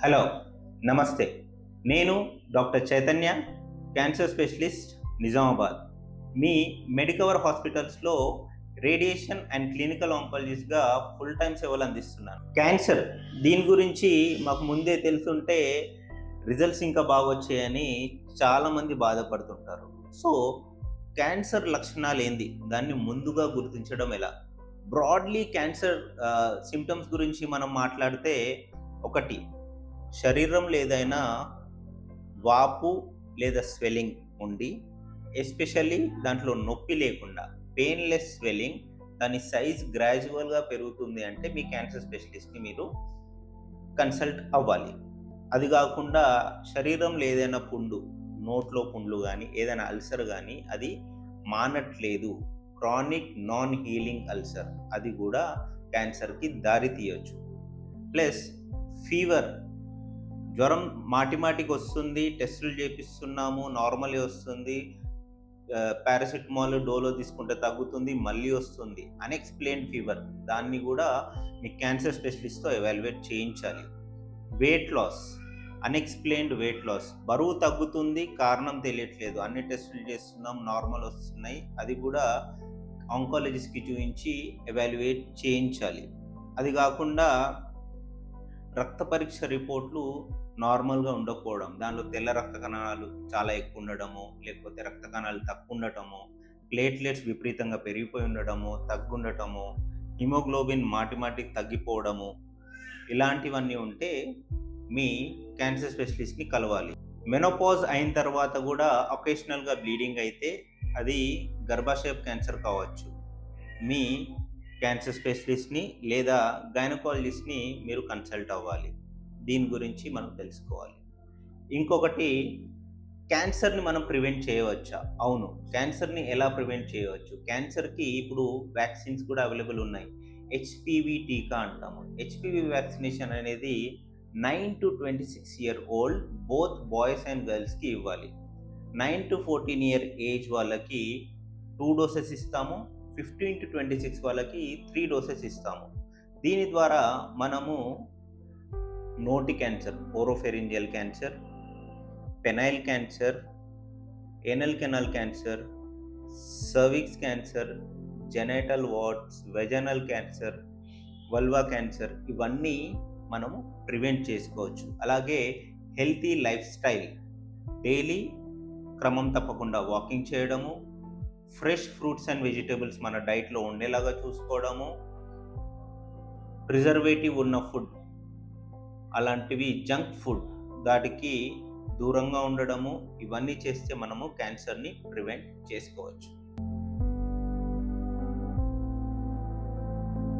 Hello, నమస్తే. నేను doctor Chaitanya, cancer specialist, Nizamabad. మీ మెడికవర్ హాస్పిటల్స్లో రేడియేషన్ అండ్ క్లినికల్ ఆంకాలజిస్ట్గా ఫుల్ టైం సేవలు అందిస్తున్నాను. క్యాన్సర్ దీని గురించి మాకు ముందే తెలుసుంటే రిజల్ట్స్ ఇంకా బాగా వచ్చాయని చాలామంది బాధపడుతుంటారు. సో క్యాన్సర్ లక్షణాలు ఏంది, దాన్ని ముందుగా గుర్తించడం ఎలా? బ్రాడ్లీ క్యాన్సర్ సిమ్టమ్స్ గురించి మనం మాట్లాడితే, ఒకటి, శరీరంలో ఏదైనా వాపు లేదా స్వెల్లింగ్ ఉండి, ఎస్పెషల్లీ దాంట్లో నొప్పి లేకుండా పెయిన్లెస్ స్వెల్లింగ్, దాని సైజ్ గ్రాడ్యువల్గా పెరుగుతుంది అంటే మీ క్యాన్సర్ స్పెషలిస్ట్ని మీరు కన్సల్ట్ అవ్వాలి. అది కాకుండా శరీరంలో ఏదైనా పుండు, నోట్లో పుండ్లు కానీ ఏదైనా అల్సర్ కానీ అది మానట్లేదు, క్రానిక్ నాన్ హీలింగ్ అల్సర్, అది కూడా క్యాన్సర్కి దారి తీయొచ్చు. ప్లస్ ఫీవర్, జ్వరం మాటిమాటికి వస్తుంది, టెస్టులు చేపిస్తున్నాము, నార్మలే వస్తుంది, పారాసిటమాల్ డోలో తీసుకుంటే తగ్గుతుంది, మళ్ళీ వస్తుంది, అన్ఎక్స్ప్లెయిన్డ్ ఫీవర్, దాన్ని కూడా మీ క్యాన్సర్ స్పెషలిస్ట్తో ఎవాల్యుయేట్ చేయించాలి. Weight loss, unexplained weight loss, బరువు తగ్గుతుంది, కారణం తెలియట్లేదు, అన్ని టెస్టులు చేస్తున్నాం, నార్మల్ వస్తున్నాయి, అది కూడా ఆంకాలజిస్ట్కి చూపించి ఎవాల్యుయేట్ చేయించాలి. అది కాకుండా రక్త పరీక్ష రిపోర్ట్లు నార్మల్గా ఉండకపోవడం, దానిలో తెల్ల రక్త కణాలు చాలా ఎక్కువ ఉండడము, లేకపోతే రక్త కణాలు తక్కువ ఉండటము, ప్లేట్లెట్స్ విపరీతంగా పెరిగిపోయి ఉండడము, తగ్గుండటము, హిమోగ్లోబిన్ మాటిమాటికి తగ్గిపోవడము, ఇలాంటివన్నీ ఉంటే మీ క్యాన్సర్ స్పెషలిస్ట్ని కలవాలి. మెనోపాజ్ అయిన తర్వాత కూడా ఒకేషనల్గా బ్లీడింగ్ అయితే అది గర్భాశయ క్యాన్సర్ కావచ్చు. మీ క్యాన్సర్ స్పెషలిస్ట్ని లేదా గైనకాలజిస్ట్ని మీరు కన్సల్ట్ అవ్వాలి. దీని గురించి మనం తెలుసుకోవాలి. ఇంకొకటి, క్యాన్సర్ని మనం ప్రివెంట్ చేయవచ్చా? అవును, క్యాన్సర్ని ఎలా ప్రివెంట్ చేయవచ్చు? క్యాన్సర్కి ఇప్పుడు వ్యాక్సిన్స్ కూడా అవైలబుల్ ఉన్నాయి. హెచ్పివి టీకా అంటాము. హెచ్పివి వ్యాక్సినేషన్ అనేది 9 to 26 year old both boys and గర్ల్స్కి ఇవ్వాలి. 9 to 14 year ఏజ్ వాళ్ళకి 2 doses ఇస్తాము, 15 to 26 వాళ్ళకి 3 doses ఇస్తాము. దీని ద్వారా మనము నోటి cancer, oropharyngeal cancer, penile cancer, anal canal cancer, cervix cancer, genital warts, vaginal cancer, vulva cancer, ఇవన్నీ మనము ప్రివెంట్ చేసుకోవచ్చు. అలాగే హెల్తీ లైఫ్ స్టైల్, డైలీ క్రమం తప్పకుండా వాకింగ్ చేయడము, ఫ్రెష్ ఫ్రూట్స్ అండ్ వెజిటేబుల్స్ మన డైట్లో ఉండేలాగా చూసుకోవడము, ప్రిజర్వేటివ్ ఉన్న ఫుడ్, అలాంటివి జంక్ ఫుడ్, దాటికి దూరంగా ఉండడము, ఇవన్నీ చేస్తే మనము క్యాన్సర్ని ప్రివెంట్ చేసుకోవచ్చు.